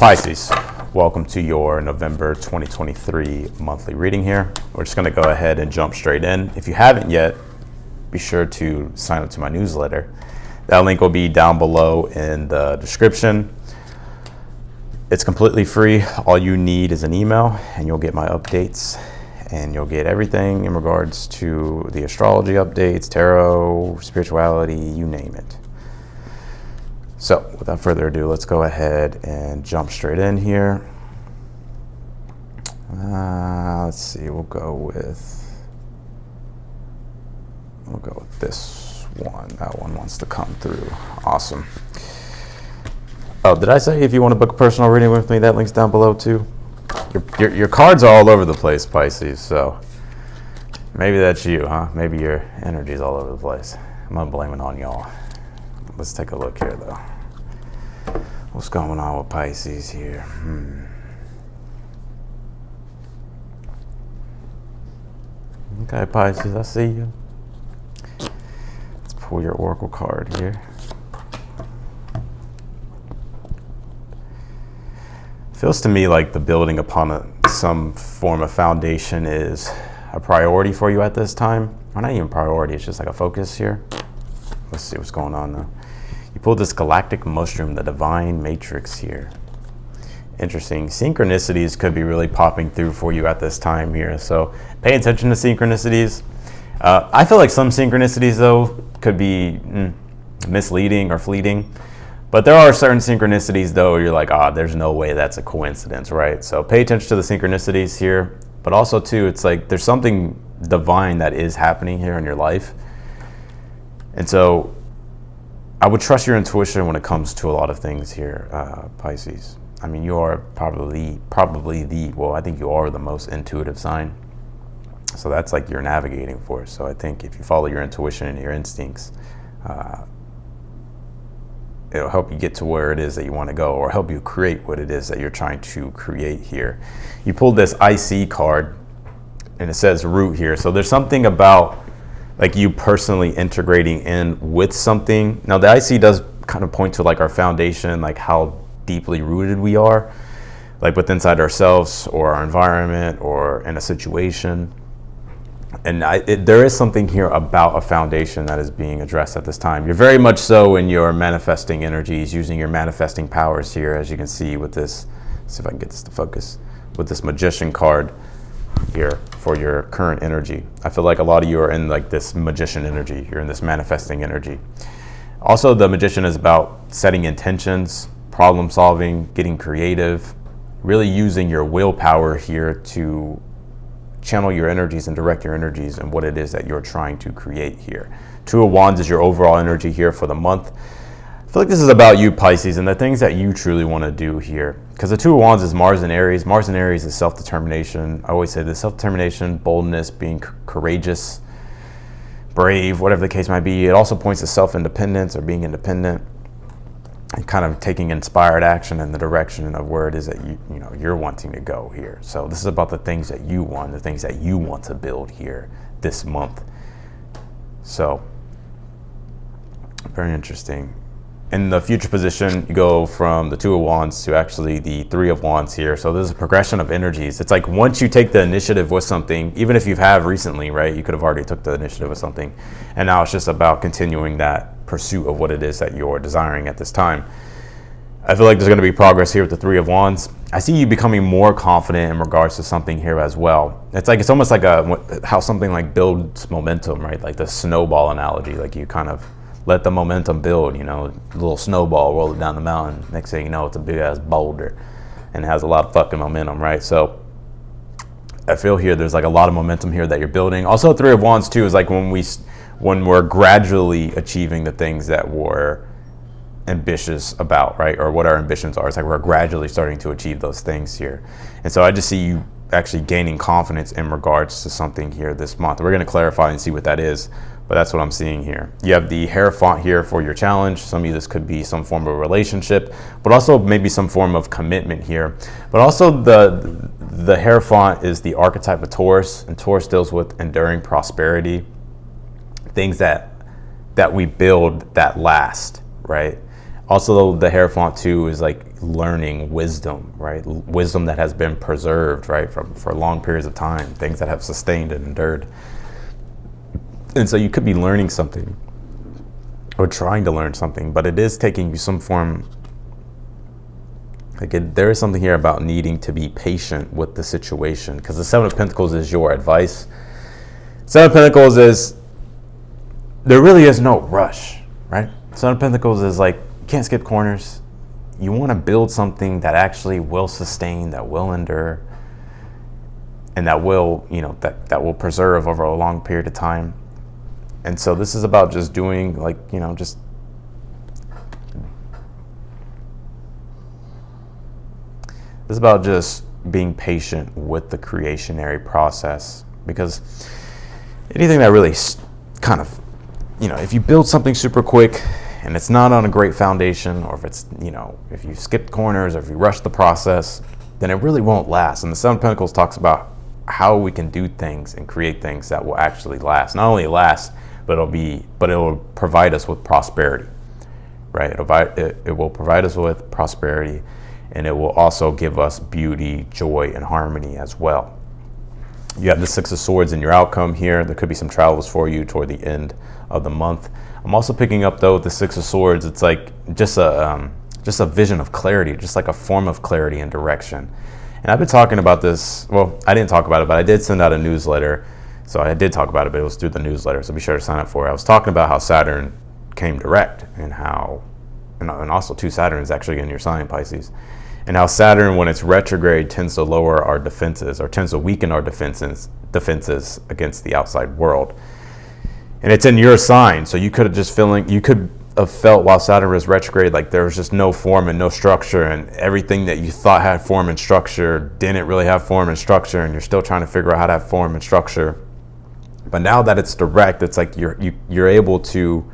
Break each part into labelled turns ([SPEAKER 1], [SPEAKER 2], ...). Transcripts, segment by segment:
[SPEAKER 1] Pisces, welcome to your November 2023 monthly reading here. We're just going to go ahead and jump straight in. If you haven't yet, be sure to sign up to my newsletter. That link will be down below in the description. It's completely free. All you need is an email and you'll get my updates and you'll get everything in regards to the astrology updates, tarot, spirituality, you name it. So without further ado, let's go ahead and jump straight in here. Let's see, we'll go with this one. That one wants to come through. Awesome. Oh, did I say if you want to book a personal reading with me, that link's down below too? Your cards are all over the place, Pisces, so maybe that's you, huh? Maybe your energy's all over the place. I'm not blaming on y'all. Let's take a look here, though. What's going on with Pisces here? Okay, Pisces, I see you. Let's pull your oracle card here. Feels to me like the building upon some form of foundation is a priority for you at this time. Or not even priority, it's just like a focus here. Let's see what's going on though. You pulled this galactic mushroom, the divine matrix here. Interesting. Synchronicities could be really popping through for you at this time here. So pay attention to synchronicities. I feel like some synchronicities though could be misleading or fleeting. But there are certain synchronicities though you're like, there's no way that's a coincidence, right? So pay attention to the synchronicities here. But also too, it's like there's something divine that is happening here in your life. And so I would trust your intuition when it comes to a lot of things here, Pisces. I mean, you are probably I think you are the most intuitive sign. So that's like your navigating force. So I think if you follow your intuition and your instincts, it'll help you get to where it is that you want to go, or help you create what it is that you're trying to create here. You pulled this IC card and it says root here. So there's something about like you personally integrating in with something. Now the IC does kind of point to like our foundation, like how deeply rooted we are, like within inside ourselves or our environment or in a situation. And there is something here about a foundation that is being addressed at this time. You're very much so in your manifesting energies, using your manifesting powers here, as you can see with this. Let's see if I can get this to focus. With this magician card here for your current energy. I feel like a lot of you are in like this magician energy. You're in this manifesting energy. Also, the magician is about setting intentions, problem solving, getting creative, really using your willpower here to channel your energies and direct your energies and what it is that you're trying to create here. Two of Wands is your overall energy here for the month. I feel like this is about you, Pisces, and the things that you truly want to do here. Because the Two of Wands is Mars and Aries. Mars and Aries is self-determination. I always say this: self-determination, boldness, being courageous, brave, whatever the case might be. It also points to self-independence or being independent and kind of taking inspired action in the direction of where it is that you're wanting to go here. So this is about the things that you want, the things that you want to build here this month. So very interesting. In the future position, you go from the Two of Wands to actually the Three of Wands here. So there's a progression of energies. It's like once you take the initiative with something, even if you have recently, right, you could have already took the initiative with something. And now it's just about continuing that pursuit of what it is that you're desiring at this time. I feel like there's going to be progress here with the Three of Wands. I see you becoming more confident in regards to something here as well. It's almost like how something like builds momentum, right? Like the snowball analogy, like you kind of let the momentum build, a little snowball, roll it down the mountain. Next thing you know, it's a big ass boulder and it has a lot of fucking momentum, right? So I feel here there's like a lot of momentum here that you're building. Also, Three of Wands too is like when we're gradually achieving the things that we're ambitious about, right? Or what our ambitions are. It's like we're gradually starting to achieve those things here. And so I just see you actually gaining confidence in regards to something here this month. We're going to clarify and see what that is. But that's what I'm seeing here. You have the Hierophant here for your challenge. Some of you, this could be some form of relationship, but also maybe some form of commitment here. But also the Hierophant is the archetype of Taurus, and Taurus deals with enduring prosperity, things that we build that last, right? Also, the Hierophant too is like learning wisdom, right? Wisdom that has been preserved, right, for long periods of time, things that have sustained and endured. And so you could be learning something or trying to learn something, but it is taking you some form. There is something here about needing to be patient with the situation, because the Seven of Pentacles is your advice. Seven of Pentacles is, there really is no rush, right? Seven of Pentacles is like, you can't skip corners. You want to build something that actually will sustain, that will endure, and that will, that will preserve over a long period of time. And so this is about just doing, just this is about just being patient with the creationary process, because anything that really kind of, if you build something super quick and it's not on a great foundation, or if it's, if you skip corners or if you rush the process, then it really won't last. And the Seven of Pentacles talks about how we can do things and create things that will actually last. Not only last, but it will provide us with prosperity, right? It will provide us with prosperity, and it will also give us beauty, joy, and harmony as well. You have the Six of Swords in your outcome here. There could be some travels for you toward the end of the month. I'm also picking up, though, with the Six of Swords. It's like just a vision of clarity, just like a form of clarity and direction. And I've been talking about this. Well, I didn't talk about it, but I did send out a newsletter. So I did talk about it, but it was through the newsletter. So be sure to sign up for it. I was talking about how Saturn came direct, and how, and also too, Saturn is actually in your sign, Pisces. And how Saturn, when it's retrograde, tends to lower our defenses, or tends to weaken our defenses against the outside world. And it's in your sign, so you could have felt while Saturn was retrograde like there was just no form and no structure, and everything that you thought had form and structure didn't really have form and structure, and you're still trying to figure out how to have form and structure. But now that it's direct, it's like you're able to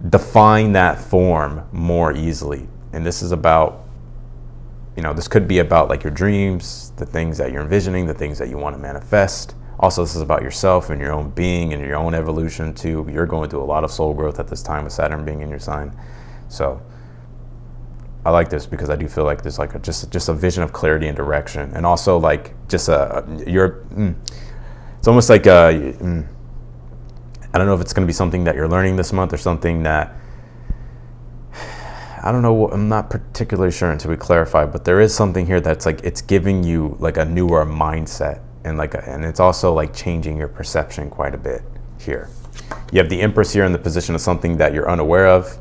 [SPEAKER 1] define that form more easily. And this is about, this could be about like your dreams, the things that you're envisioning, the things that you want to manifest. Also, this is about yourself and your own being and your own evolution too. You're going through a lot of soul growth at this time with Saturn being in your sign. So I like this because I do feel like there's like just a vision of clarity and direction. And also like just it's almost like I don't know if it's going to be something that you're learning this month, or something that, I don't know, I'm not particularly sure until we clarify, but there is something here that's like, it's giving you like a newer mindset, and it's also like changing your perception quite a bit here. You have the Empress here in the position of something that you're unaware of.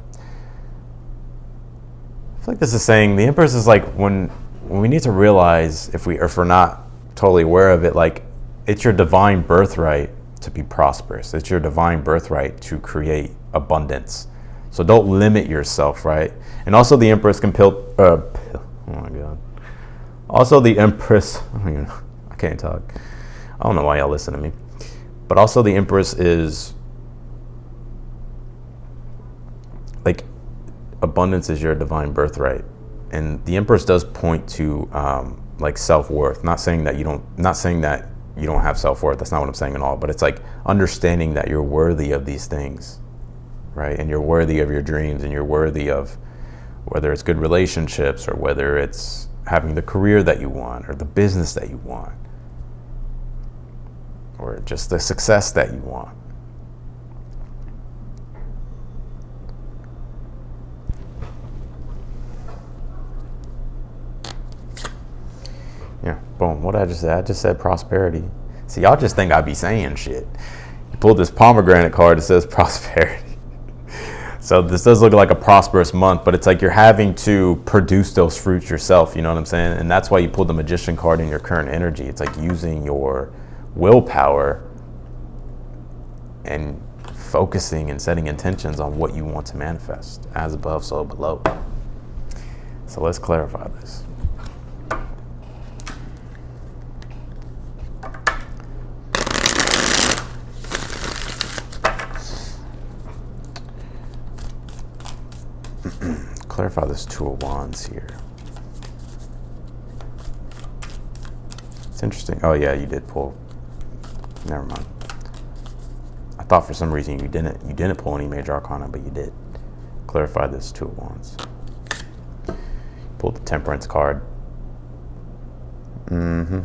[SPEAKER 1] I feel like this is saying, the Empress is like when we need to realize, if we're not totally aware of it, like it's your divine birthright to be prosperous. It's your divine birthright to create abundance. So don't limit yourself, right? And also the Empress can oh my God. Also the Empress, I can't talk. I don't know why y'all listen to me. But also the Empress is, like, abundance is your divine birthright. And the Empress does point to like self-worth. Not saying that you don't have self-worth. That's not what I'm saying at all. But it's like understanding that you're worthy of these things, right? And you're worthy of your dreams, and you're worthy of, whether it's good relationships, or whether it's having the career that you want, or the business that you want, or just the success that you want. Yeah, boom. What did I just say? I just said prosperity. See, y'all just think I be saying shit. You pulled this pomegranate card that says prosperity. So this does look like a prosperous month, but it's like you're having to produce those fruits yourself, you know what I'm saying? And that's why you pulled the Magician card in your current energy. It's like using your willpower and focusing and setting intentions on what you want to manifest. As above, so below. So let's clarify this. Clarify this Two of Wands here. It's interesting. Oh yeah, you did pull. Never mind. I thought for some reason you didn't pull any major arcana, but you did. Clarify this Two of Wands. pulled the Temperance card. I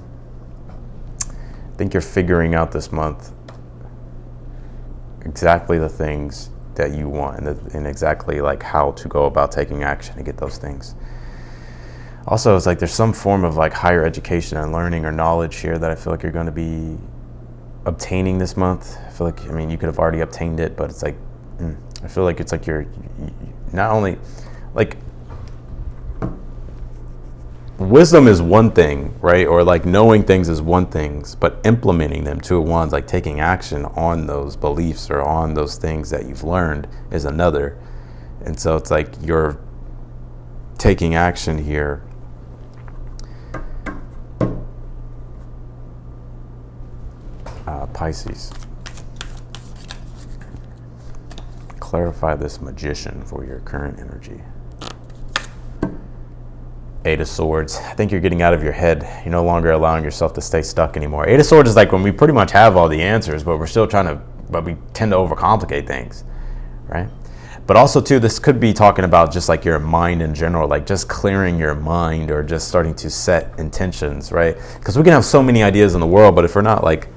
[SPEAKER 1] think you're figuring out this month exactly the things that you want and exactly like how to go about taking action to get those things. Also, it's like there's some form of like higher education and learning or knowledge here that I feel like you're going to be obtaining this month. I feel like, I mean, you could have already obtained it, but it's like, I feel like it's like you're not only like, wisdom is one thing, right? Or like knowing things is one thing, but implementing them, two of wands, like taking action on those beliefs or on those things that you've learned is another. And so it's like you're taking action here. Pisces. Clarify this Magician for your current energy. Eight of Swords. I think you're getting out of your head. You're no longer allowing yourself to stay stuck anymore. Eight of Swords is like when we pretty much have all the answers, but we're still but we tend to overcomplicate things, right? But also too, this could be talking about just like your mind in general, like just clearing your mind or just starting to set intentions, right? Because we can have so many ideas in the world, but if we're not like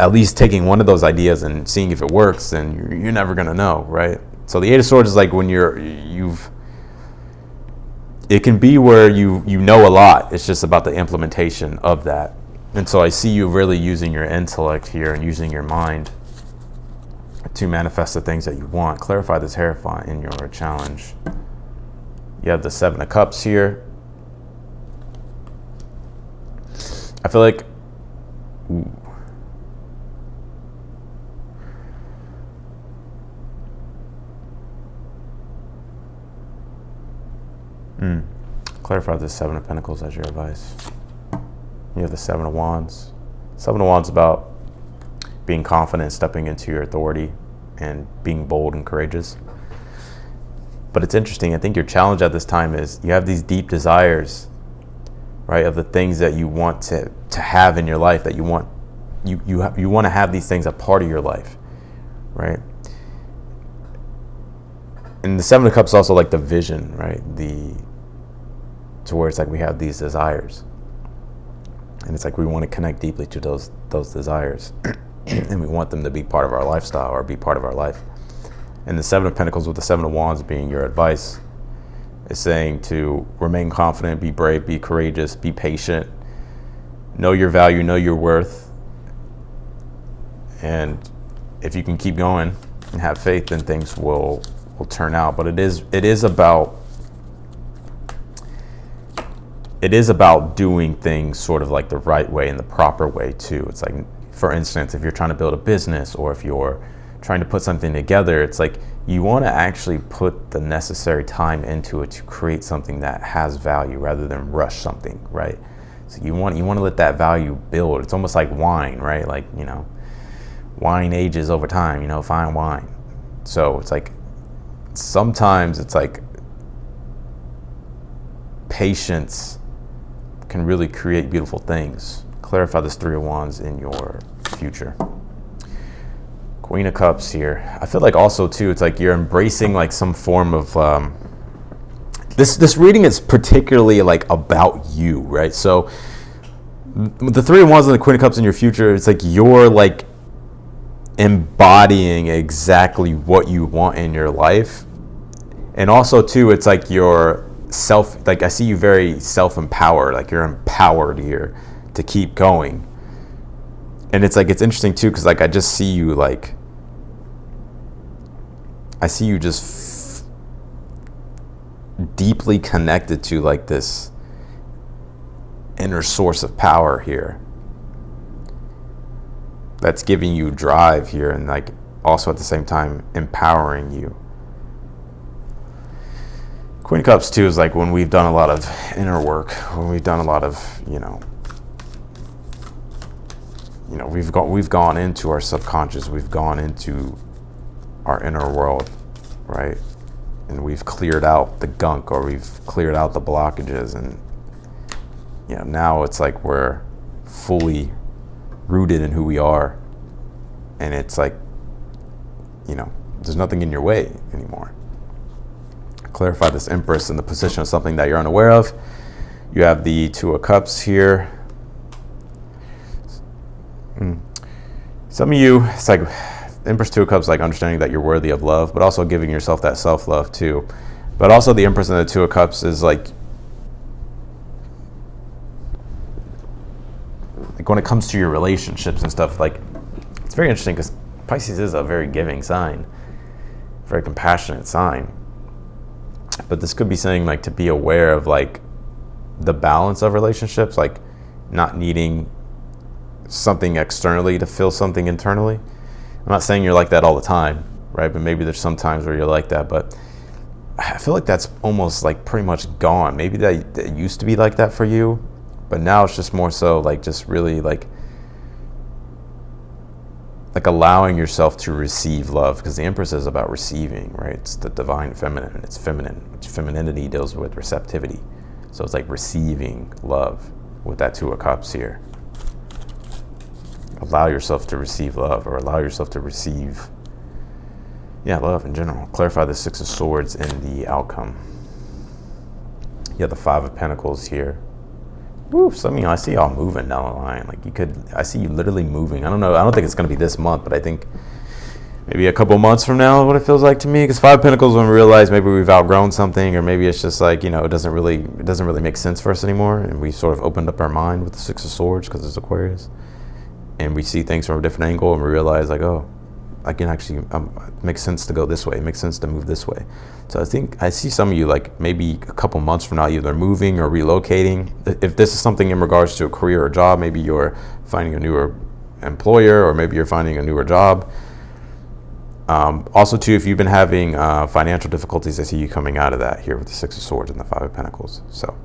[SPEAKER 1] at least taking one of those ideas and seeing if it works, then you're never gonna know, right? So the Eight of Swords is like when it can be where you know a lot. It's just about the implementation of that. And so I see you really using your intellect here and using your mind to manifest the things that you want. Clarify this Hierophant in your challenge. You have the Seven of Cups here. I feel like, clarify this Seven of Pentacles as your advice. You have the Seven of Wands. Seven of Wands about being confident, stepping into your authority, and being bold and courageous. But it's interesting. I think your challenge at this time is you have these deep desires, right, of the things that you want to have in your life, that you want to have these things a part of your life, right? And the Seven of Cups is also like the vision, right? To where it's like we have these desires, and it's like we want to connect deeply to those desires, and we want them to be part of our lifestyle or be part of our life. And the Seven of Pentacles with the Seven of Wands being your advice is saying to remain confident, be brave, be courageous, be patient, know your value, know your worth, and if you can keep going and have faith, then things will turn out. But it is about doing things sort of like the right way and the proper way too. It's like, for instance, if you're trying to build a business or if you're trying to put something together, it's like you want to actually put the necessary time into it to create something that has value rather than rush something, right? So you want to let that value build. It's almost like wine, right? Like, wine ages over time, fine wine. So it's like sometimes it's like patience can really create beautiful things. Clarify this Three of Wands in your future. Queen of Cups here. I feel like also too, it's like you're embracing like some form of this reading is particularly like about you, right? So the Three of Wands and the Queen of Cups in your future, it's like you're like embodying exactly what you want in your life. And also too, it's like you're I see you very self-empowered, like you're empowered here to keep going. And it's like, it's interesting too, because like I just see you like, I see you just deeply connected to like this inner source of power here that's giving you drive here and like also at the same time empowering you. Queen of Cups too is like when we've done a lot of inner work, when we've done a lot of, we've gone into our subconscious, we've gone into our inner world, right? And we've cleared out the gunk or we've cleared out the blockages, and now it's like we're fully rooted in who we are, and it's like, there's nothing in your way anymore. Clarify this Empress in the position of something that you're unaware of. You have the Two of Cups here. Some of you, it's like Empress, Two of Cups, like understanding that you're worthy of love, but also giving yourself that self-love too. But also the Empress and the Two of Cups is like when it comes to your relationships and stuff, like it's very interesting because Pisces is a very giving sign, very compassionate sign. But this could be saying like to be aware of like the balance of relationships, like not needing something externally to fill something internally. I'm not saying you're like that all the time, right? But maybe there's some times where you're like that, but I feel like that's almost like pretty much gone. Maybe that used to be like that for you, but now it's just more so like just really like allowing yourself to receive love, because the Empress is about receiving, right? It's the divine feminine. It's feminine, which femininity deals with receptivity. So it's like receiving love with that Two of Cups here. Allow yourself to receive love, or allow yourself to receive, love in general. Clarify the Six of Swords in the outcome. You have the Five of Pentacles here. Woo, some of you, I see y'all moving down the line. Like I see you literally moving. I don't know. I don't think it's going to be this month, but I think maybe a couple months from now, what it feels like to me. Because Five of Pentacles, when we realize maybe we've outgrown something, or maybe it's just like, it doesn't really make sense for us anymore, and we sort of opened up our mind with the Six of Swords because it's Aquarius, and we see things from a different angle, and we realize like, oh, I can actually it makes sense to go this way. It makes sense to move this way. So I think I see some of you like maybe a couple months from now, either moving or relocating. If this is something in regards to a career or job, maybe you're finding a newer employer, or maybe you're finding a newer job. Also too, if you've been having financial difficulties, I see you coming out of that here with the Six of Swords and the Five of Pentacles. So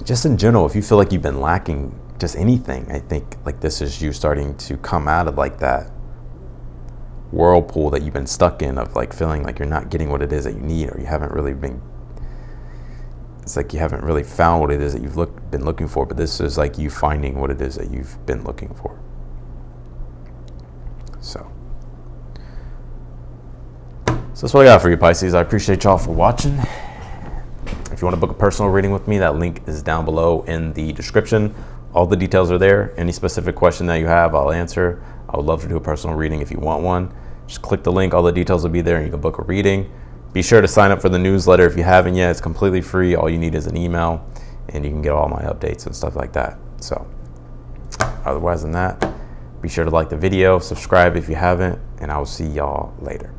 [SPEAKER 1] just in general, if you feel like you've been lacking just anything, I think like this is you starting to come out of like that whirlpool that you've been stuck in, of like feeling like you're not getting what it is that you need, or you haven't really been, it's like you haven't really found what it is that you've been looking for. But this is like you finding what it is that you've been looking for. So that's what I got for you, Pisces. I appreciate y'all for watching. If you want to book a personal reading with me, that link is down below in the description. All the details are there. Any specific question that you have, I'll answer. I would love to do a personal reading if you want one. Just click the link. All the details will be there, and you can book a reading. Be sure to sign up for the newsletter if you haven't yet. It's completely free. All you need is an email, and you can get all my updates and stuff like that. So otherwise than that, be sure to like the video, subscribe if you haven't, and I will see y'all later.